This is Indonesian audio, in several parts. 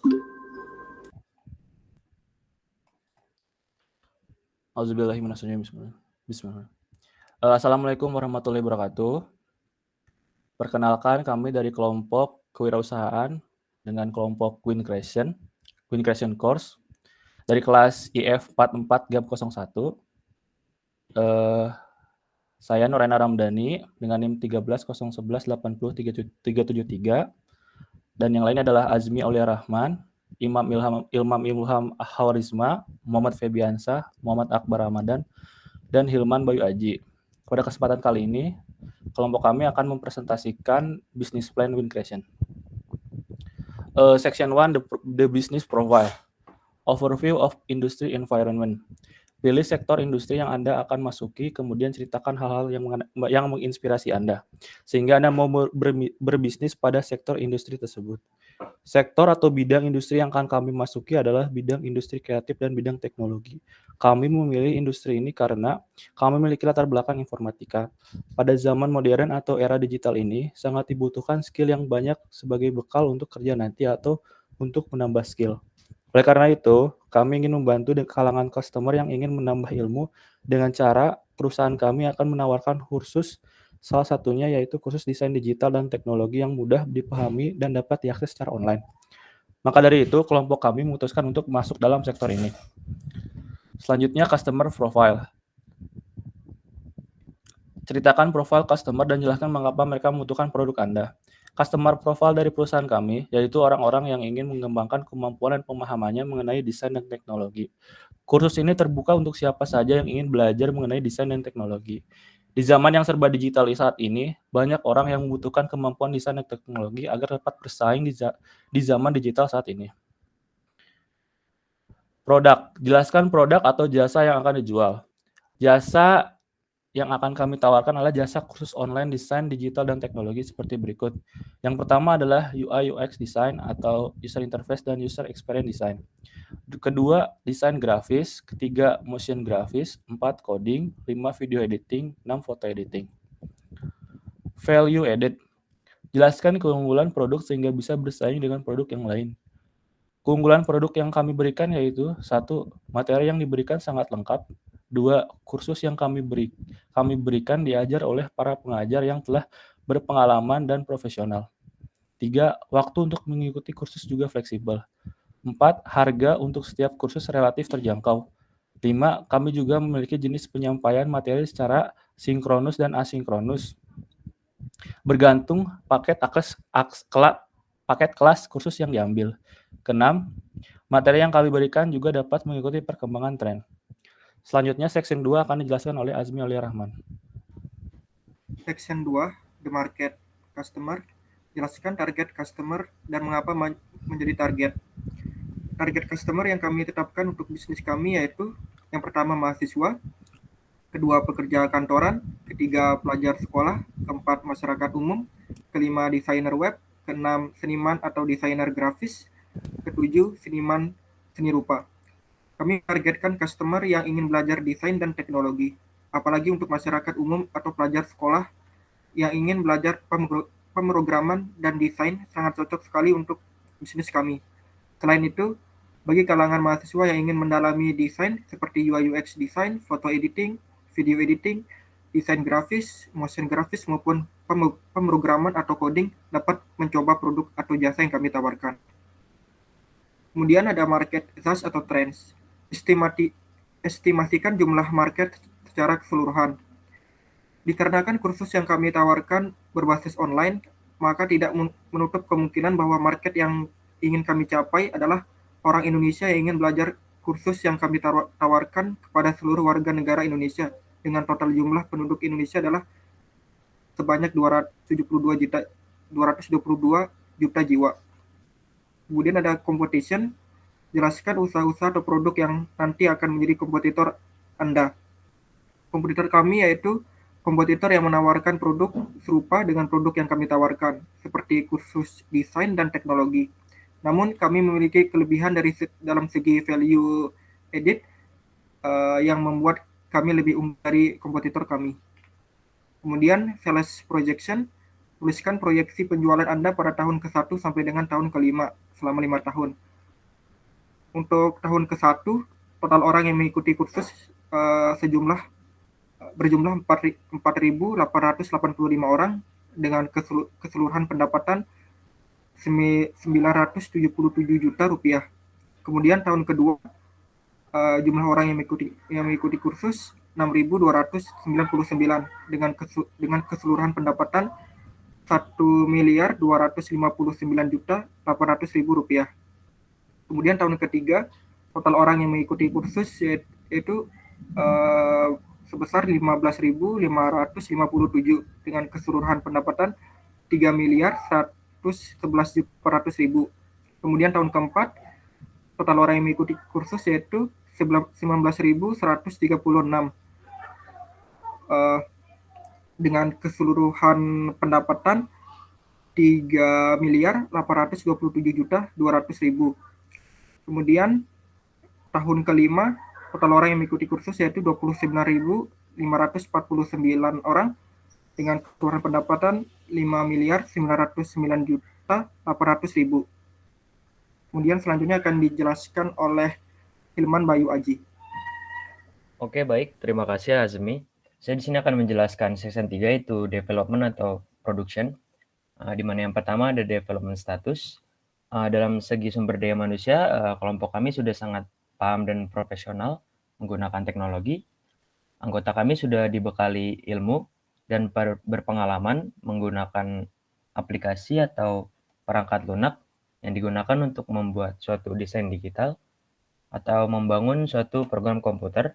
Bismillah. Assalamualaikum warahmatullahi wabarakatuh. Perkenalkan, kami dari kelompok kewirausahaan dengan kelompok Queen Creation Course dari kelas IF 44 GAP 01. Saya Nuraina Ramdhani dengan NIM 1301180373 dan yang lainnya adalah Azmi Aulia Rahman, Ilham Hawarizma, Muhammad Febiansah, Muhammad Akbar Ramadan, dan Hilman Bayu Aji. Pada kesempatan kali ini, kelompok kami akan mempresentasikan business plan Queen Creation. Section 1, the business profile. Overview of industry environment. Pilih sektor industri yang Anda akan masuki, kemudian ceritakan hal-hal yang menginspirasi Anda, sehingga Anda mau berbisnis pada sektor industri tersebut. Sektor atau bidang industri yang akan kami masuki adalah bidang industri kreatif dan bidang teknologi. Kami memilih industri ini karena kami memiliki latar belakang informatika. Pada zaman modern atau era digital ini, sangat dibutuhkan skill yang banyak sebagai bekal untuk kerja nanti atau untuk menambah skill. Oleh karena itu, kami ingin membantu kalangan customer yang ingin menambah ilmu dengan cara perusahaan kami akan menawarkan kursus, salah satunya yaitu kursus desain digital dan teknologi yang mudah dipahami dan dapat diakses secara online. Maka dari itu, kelompok kami memutuskan untuk masuk dalam sektor ini. Selanjutnya, customer profile. Ceritakan profil customer dan jelaskan mengapa mereka membutuhkan produk Anda. Customer profile dari perusahaan kami, yaitu orang-orang yang ingin mengembangkan kemampuan dan pemahamannya mengenai desain dan teknologi. Kursus ini terbuka untuk siapa saja yang ingin belajar mengenai desain dan teknologi. Di zaman yang serba digital saat ini, banyak orang yang membutuhkan kemampuan desain dan teknologi agar dapat bersaing di zaman digital saat ini. Produk. Jelaskan produk atau jasa yang akan dijual. Jasa yang akan kami tawarkan adalah jasa kursus online desain digital dan teknologi seperti berikut. Yang pertama adalah UI UX design atau user interface dan user experience design. Kedua, desain grafis. Ketiga, motion grafis. 4, coding. 5, video editing. 6, foto editing. Value added. Jelaskan keunggulan produk sehingga bisa bersaing dengan produk yang lain. Keunggulan produk yang kami berikan yaitu 1, materi yang diberikan sangat lengkap. 2, kursus yang kami berikan diajar oleh para pengajar yang telah berpengalaman dan profesional. 3, waktu untuk mengikuti kursus juga fleksibel. 4, harga untuk setiap kursus relatif terjangkau. 5, kami juga memiliki jenis penyampaian materi secara sinkronus dan asinkronus, bergantung paket kelas kursus yang diambil. Keenam, materi yang kami berikan juga dapat mengikuti perkembangan tren. Selanjutnya, section 2 akan dijelaskan oleh Azmi Aulia Rahman. Section 2, the market customer. Jelaskan target customer dan mengapa menjadi target. Target customer yang kami tetapkan untuk bisnis kami yaitu yang pertama mahasiswa, kedua pekerja kantoran, ketiga pelajar sekolah, keempat masyarakat umum, kelima desainer web, keenam seniman atau desainer grafis, ketujuh seniman seni rupa. Kami targetkan customer yang ingin belajar desain dan teknologi, apalagi untuk masyarakat umum atau pelajar sekolah yang ingin belajar pemrograman dan desain sangat cocok sekali untuk bisnis kami. Selain itu, bagi kalangan mahasiswa yang ingin mendalami desain seperti UI UX design, foto editing, video editing, desain grafis, motion grafis maupun pemrograman atau coding dapat mencoba produk atau jasa yang kami tawarkan. Kemudian ada market size atau trends. Estimasikan jumlah market secara keseluruhan. Dikarenakan kursus yang kami tawarkan berbasis online, maka tidak menutup kemungkinan bahwa market yang ingin kami capai adalah orang Indonesia yang ingin belajar kursus yang kami tawarkan kepada seluruh warga negara Indonesia dengan total jumlah penduduk Indonesia adalah sebanyak 222 juta jiwa. Kemudian ada competition. Jelaskan usaha-usaha atau produk yang nanti akan menjadi kompetitor Anda. Kompetitor kami yaitu kompetitor yang menawarkan produk serupa dengan produk yang kami tawarkan, seperti kursus desain dan teknologi. Namun kami memiliki kelebihan dalam segi value added yang membuat kami lebih unggul dari kompetitor kami. Kemudian sales projection, tuliskan proyeksi penjualan Anda pada tahun ke-1 sampai dengan tahun ke-5 selama 5 tahun. Untuk tahun ke-1, total orang yang mengikuti kursus berjumlah 4.885 orang dengan keseluruhan pendapatan 977 juta rupiah. Kemudian tahun kedua, jumlah orang yang mengikuti kursus 6.299 dengan keseluruhan pendapatan 1.259 juta 800.000 rupiah. Kemudian tahun ketiga, total orang yang mengikuti kursus yaitu sebesar 15.557 dengan keseluruhan pendapatan 3.111.400.000. Kemudian tahun keempat, total orang yang mengikuti kursus yaitu 19.136 dengan keseluruhan pendapatan 3.827.200.000. Kemudian tahun kelima, total orang yang mengikuti kursus yaitu 29.549 orang dengan keseluruhan pendapatan 5.909.800.000. Kemudian selanjutnya akan dijelaskan oleh Hilman Bayu Aji. Oke, baik. Terima kasih, Azmi. Saya di sini akan menjelaskan season 3 itu development atau production, di mana yang pertama ada development status. Dalam segi sumber daya manusia, kelompok kami sudah sangat paham dan profesional menggunakan teknologi. Anggota kami sudah dibekali ilmu dan berpengalaman menggunakan aplikasi atau perangkat lunak yang digunakan untuk membuat suatu desain digital atau membangun suatu program komputer.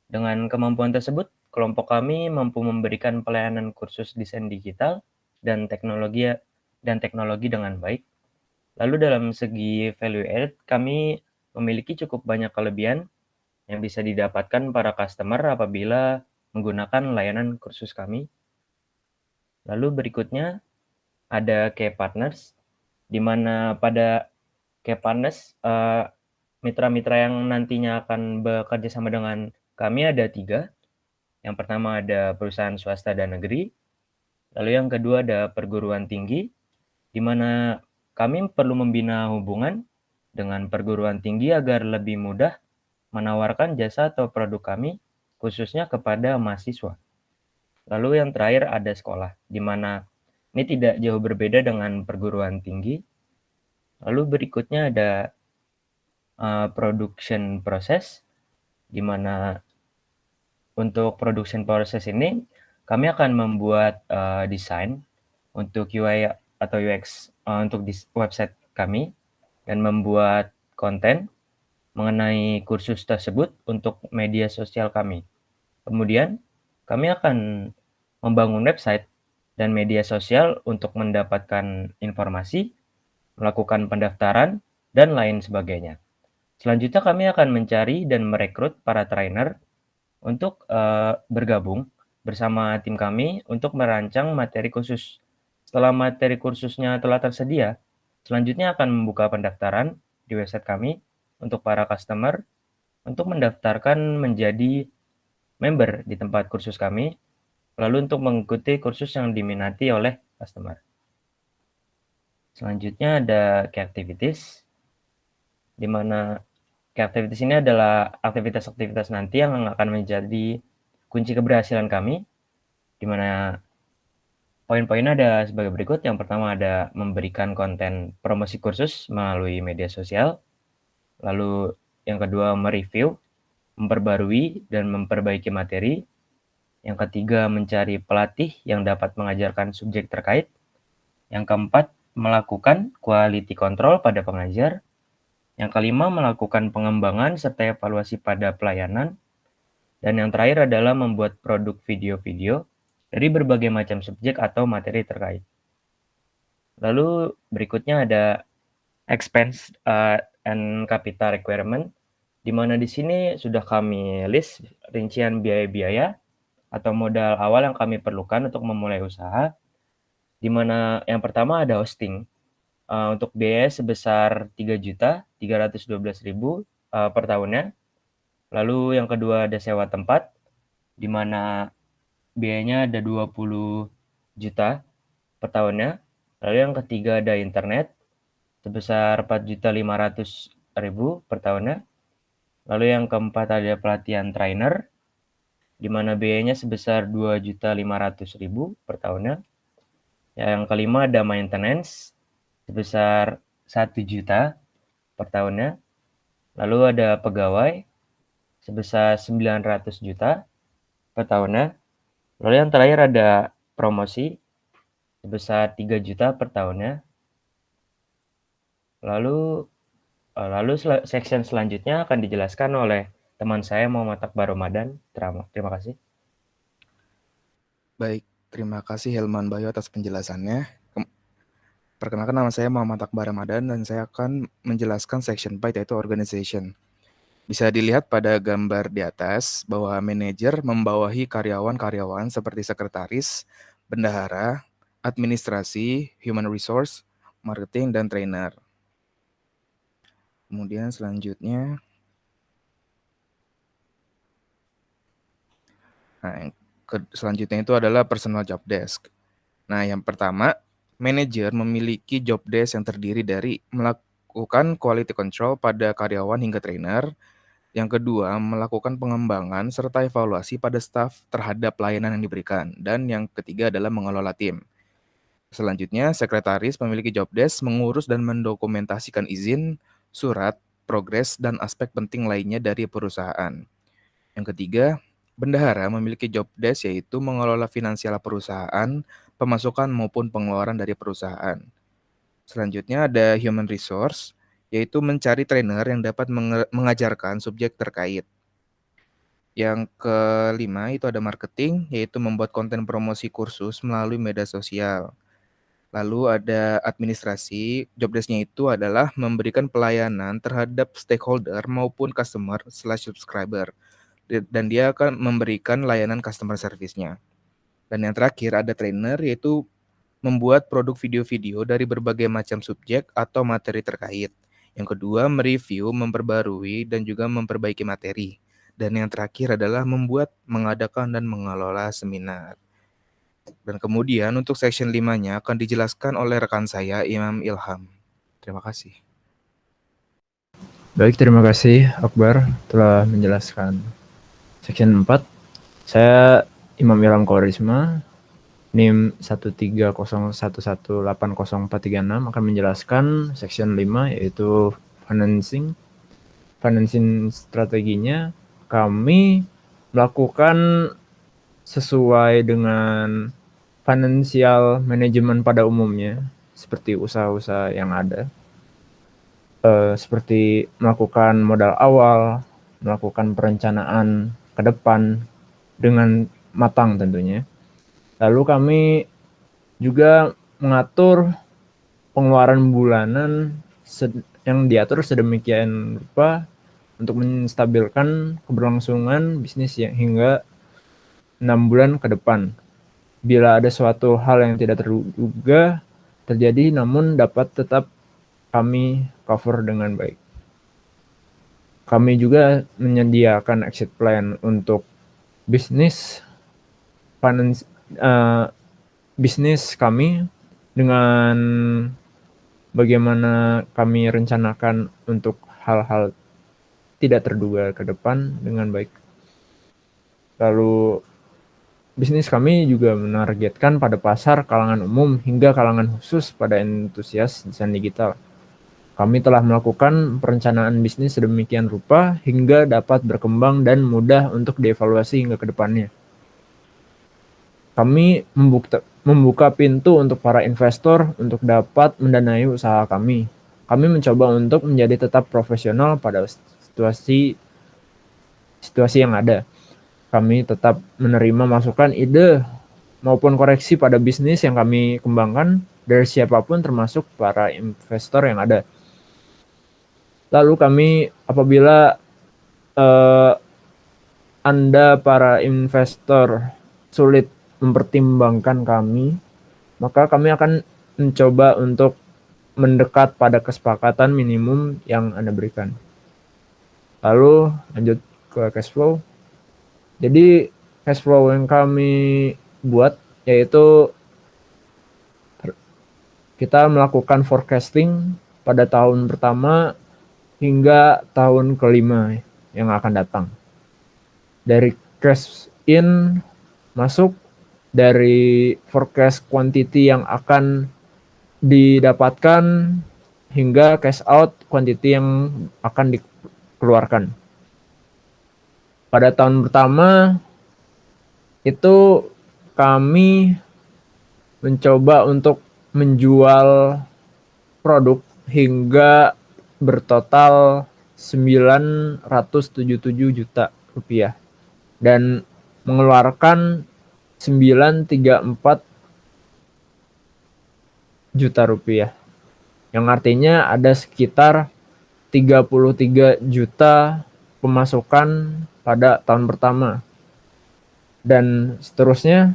Dengan kemampuan tersebut, kelompok kami mampu memberikan pelayanan kursus desain digital dan teknologi dengan baik. Lalu dalam segi value added, kami memiliki cukup banyak kelebihan yang bisa didapatkan para customer apabila menggunakan layanan kursus kami. Lalu berikutnya ada key partners, di mana pada key partners, mitra-mitra yang nantinya akan bekerja sama dengan kami ada 3. Yang pertama ada perusahaan swasta dan negeri, lalu yang kedua ada perguruan tinggi, di mana kami perlu membina hubungan dengan perguruan tinggi agar lebih mudah menawarkan jasa atau produk kami, khususnya kepada mahasiswa. Lalu yang terakhir ada sekolah, di mana ini tidak jauh berbeda dengan perguruan tinggi. Lalu berikutnya ada production process, di mana untuk production process ini kami akan membuat desain untuk UI atau UX untuk di website kami dan membuat konten mengenai kursus tersebut untuk media sosial kami. Kemudian kami akan membangun website dan media sosial untuk mendapatkan informasi, melakukan pendaftaran, dan lain sebagainya. Selanjutnya kami akan mencari dan merekrut para trainer untuk bergabung bersama tim kami untuk merancang materi khusus. Setelah materi kursusnya telah tersedia, selanjutnya akan membuka pendaftaran di website kami untuk para customer untuk mendaftarkan menjadi member di tempat kursus kami, lalu untuk mengikuti kursus yang diminati oleh customer. Selanjutnya ada key activities, di mana key activities ini adalah aktivitas-aktivitas nanti yang akan menjadi kunci keberhasilan kami, di mana poin-poinnya ada sebagai berikut. Yang pertama ada memberikan konten promosi kursus melalui media sosial. Lalu yang kedua mereview, memperbarui dan memperbaiki materi. Yang ketiga mencari pelatih yang dapat mengajarkan subjek terkait. Yang keempat melakukan quality control pada pengajar. Yang kelima melakukan pengembangan serta evaluasi pada pelayanan. Dan yang terakhir adalah membuat produk video-video dari berbagai macam subjek atau materi terkait. Lalu berikutnya ada expense and capital requirement, di mana di sini sudah kami list rincian biaya-biaya atau modal awal yang kami perlukan untuk memulai usaha, di mana yang pertama ada hosting. Untuk biaya sebesar 3.312.000 per tahunnya. Lalu yang kedua ada sewa tempat, di mana biayanya ada 20 juta per tahunnya. Lalu yang ketiga ada internet sebesar 4.500 per tahunnya. Lalu yang keempat ada pelatihan trainer, di mana biayanya sebesar 2.500.000 per tahunnya. Yang kelima ada maintenance, sebesar 1 juta per tahunnya. Lalu ada pegawai, sebesar 900 juta per tahunnya. Lalu yang terakhir ada promosi, sebesar 3 juta per tahunnya. Lalu section selanjutnya akan dijelaskan oleh teman saya Muhammad Akbar Ramadan. Terima kasih. Baik, terima kasih Helman Bayu atas penjelasannya. Perkenalkan, nama saya Muhammad Akbar Ramadan dan saya akan menjelaskan section 5 yaitu organization. Bisa dilihat pada gambar di atas bahwa manajer membawahi karyawan-karyawan seperti sekretaris, bendahara, administrasi, human resource, marketing, dan trainer. Kemudian selanjutnya, selanjutnya itu adalah personal job desk. Nah, yang pertama, manajer memiliki job desk yang terdiri dari melakukan quality control pada karyawan hingga trainer. Yang kedua, melakukan pengembangan serta evaluasi pada staf terhadap layanan yang diberikan. Dan yang ketiga adalah mengelola tim. Selanjutnya, sekretaris memiliki job desk mengurus dan mendokumentasikan izin, surat, progres, dan aspek penting lainnya dari perusahaan. Yang ketiga, bendahara memiliki job desk yaitu mengelola finansial perusahaan, pemasukan maupun pengeluaran dari perusahaan. Selanjutnya ada human resource, yaitu mencari trainer yang dapat mengajarkan subjek terkait. Yang kelima itu ada marketing, yaitu membuat konten promosi kursus melalui media sosial. Lalu ada administrasi, job desk-nya itu adalah memberikan pelayanan terhadap stakeholder maupun customer/subscriber. Dan dia akan memberikan layanan customer service-nya. Dan yang terakhir ada trainer, yaitu membuat produk video-video dari berbagai macam subjek atau materi terkait. Yang kedua, mereview, memperbarui, dan juga memperbaiki materi. Dan yang terakhir adalah mengadakan dan mengelola seminar. Dan kemudian untuk section 5-nya akan dijelaskan oleh rekan saya, Imam Ilham. Terima kasih. Baik, terima kasih Akbar telah menjelaskan section 4. Saya Imam Ilham Kaurisma, NIM 13011804336 akan menjelaskan section 5 yaitu financing. Financing strateginya kami melakukan sesuai dengan financial management pada umumnya seperti usaha-usaha yang ada. Seperti melakukan modal awal, melakukan perencanaan ke depan dengan matang tentunya. Lalu kami juga mengatur pengeluaran bulanan yang diatur sedemikian rupa untuk menstabilkan keberlangsungan bisnis hingga 6 bulan ke depan. Bila ada suatu hal yang tidak terduga terjadi namun dapat tetap kami cover dengan baik. Kami juga menyediakan exit plan untuk bisnis kami dengan bagaimana kami rencanakan untuk hal-hal tidak terduga ke depan dengan baik. Lalu bisnis kami juga menargetkan pada pasar kalangan umum hingga kalangan khusus pada entusias desain digital. Kami telah melakukan perencanaan bisnis sedemikian rupa hingga dapat berkembang dan mudah untuk dievaluasi hingga ke depannya. Kami membuka pintu untuk para investor untuk dapat mendanai usaha kami. Kami mencoba untuk menjadi tetap profesional pada situasi yang ada. Kami tetap menerima masukan, ide, maupun koreksi pada bisnis yang kami kembangkan dari siapapun termasuk para investor yang ada. Lalu kami apabila Anda para investor sulit mempertimbangkan kami, maka kami akan mencoba untuk mendekat pada kesepakatan minimum yang Anda berikan. Lalu lanjut ke cash flow. Jadi cash flow yang kami buat yaitu kita melakukan forecasting pada tahun pertama hingga tahun kelima yang akan datang. Dari cash in masuk, dari forecast quantity yang akan didapatkan, hingga cash out quantity yang akan dikeluarkan. Pada tahun pertama itu kami mencoba untuk menjual produk hingga bertotal 977 juta rupiah dan mengeluarkan 934 juta rupiah, yang artinya ada sekitar 33 juta pemasukan pada tahun pertama. Dan seterusnya,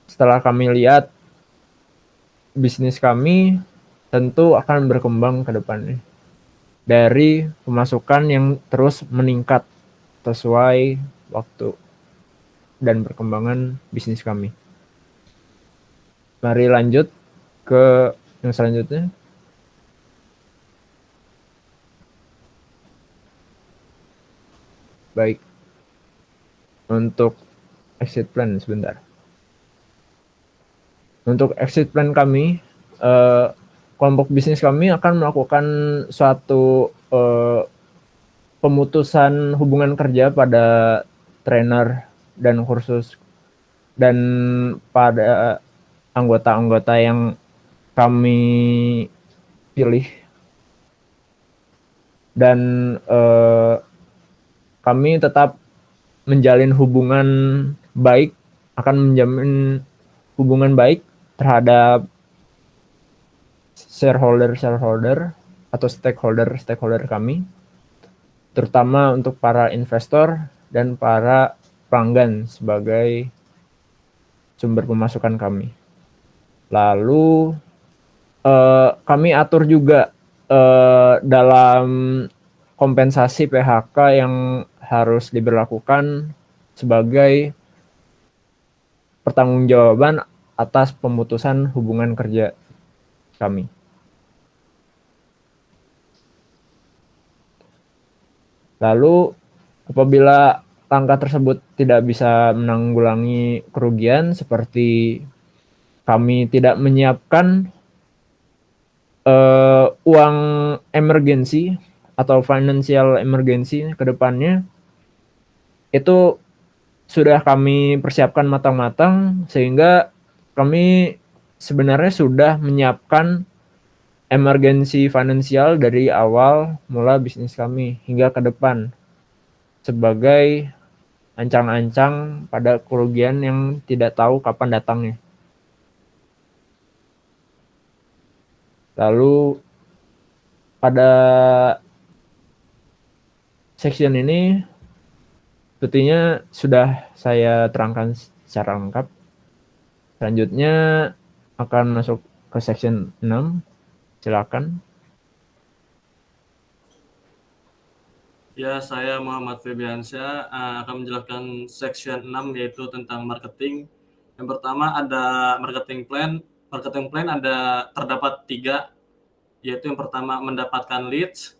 setelah kami lihat bisnis kami tentu akan berkembang ke depannya dari pemasukan yang terus meningkat sesuai waktu dan perkembangan bisnis kami. Mari lanjut ke yang selanjutnya. Baik. Untuk exit plan sebentar. Untuk exit plan kami, kelompok bisnis kami akan melakukan suatu pemutusan hubungan kerja pada trainer dan kursus dan pada anggota-anggota yang kami pilih, dan kami tetap menjalin hubungan baik, akan menjamin hubungan baik terhadap shareholder atau stakeholder kami, terutama untuk para investor dan para pelanggan sebagai sumber pemasukan kami. Lalu kami atur juga dalam kompensasi PHK yang harus diberlakukan sebagai pertanggungjawaban atas pemutusan hubungan kerja kami. Lalu apabila langkah tersebut tidak bisa menanggulangi kerugian, seperti kami tidak menyiapkan uang emergensi atau financial emergency ke depannya, itu sudah kami persiapkan matang-matang, sehingga kami sebenarnya sudah menyiapkan emergency finansial dari awal mula bisnis kami hingga ke depan sebagai ancang-ancang pada kerugian yang tidak tahu kapan datangnya. Lalu pada section ini sepertinya sudah saya terangkan secara lengkap. Selanjutnya akan masuk ke section 6. Silakan. Ya, saya Muhammad Febiansyah akan menjelaskan section 6 yaitu tentang marketing. Yang pertama ada marketing plan. Marketing plan terdapat 3, yaitu yang pertama mendapatkan leads.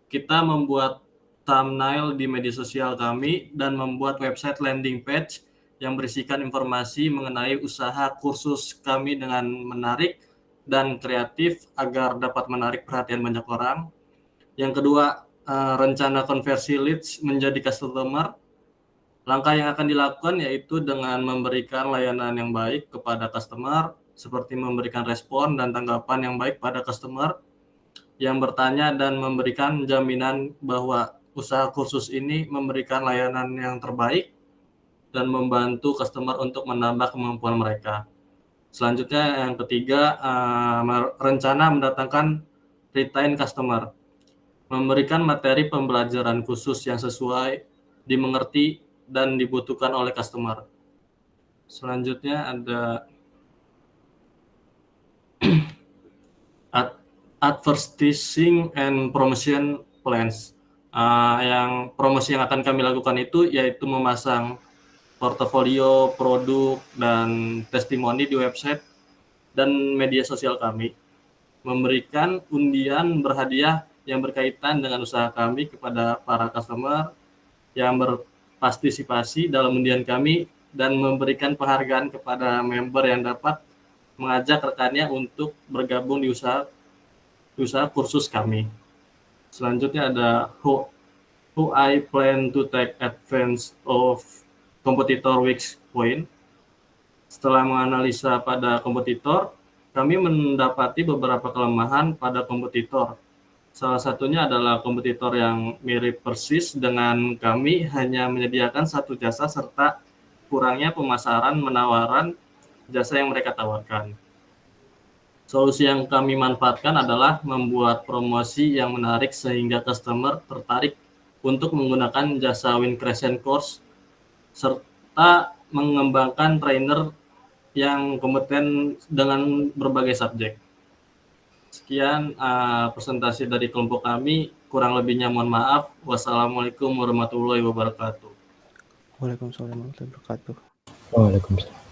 Kita membuat thumbnail di media sosial kami dan membuat website landing page yang berisikan informasi mengenai usaha kursus kami dengan menarik dan kreatif agar dapat menarik perhatian banyak orang. Yang kedua, rencana konversi leads menjadi customer. Langkah yang akan dilakukan yaitu dengan memberikan layanan yang baik kepada customer, seperti memberikan respon dan tanggapan yang baik pada customer yang bertanya dan memberikan jaminan bahwa usaha kursus ini memberikan layanan yang terbaik dan membantu customer untuk menambah kemampuan mereka. Selanjutnya yang ketiga, rencana mendatangkan retain customer. Memberikan materi pembelajaran khusus yang sesuai, dimengerti, dan dibutuhkan oleh customer. Selanjutnya ada advertising and promotion plans. Yang promosi yang akan kami lakukan itu yaitu memasang portofolio, produk, dan testimoni di website dan media sosial kami. Memberikan undian berhadiah yang berkaitan dengan usaha kami kepada para customer yang berpartisipasi dalam undian kami dan memberikan penghargaan kepada member yang dapat mengajak rekannya untuk bergabung di usaha kursus kami. Selanjutnya ada who I plan to take advantage of competitor weak point. Setelah menganalisa pada kompetitor, kami mendapati beberapa kelemahan pada kompetitor. Salah satunya adalah kompetitor yang mirip persis dengan kami hanya menyediakan satu jasa serta kurangnya pemasaran menawaran jasa yang mereka tawarkan. Solusi yang kami manfaatkan adalah membuat promosi yang menarik sehingga customer tertarik untuk menggunakan jasa Win Crescent Course serta mengembangkan trainer yang kompeten dengan berbagai subjek. Sekian presentasi dari kelompok kami, kurang lebihnya mohon maaf. Wassalamualaikum warahmatullahi wabarakatuh. Waalaikumsalam warahmatullahi wabarakatuh. Waalaikumsalam.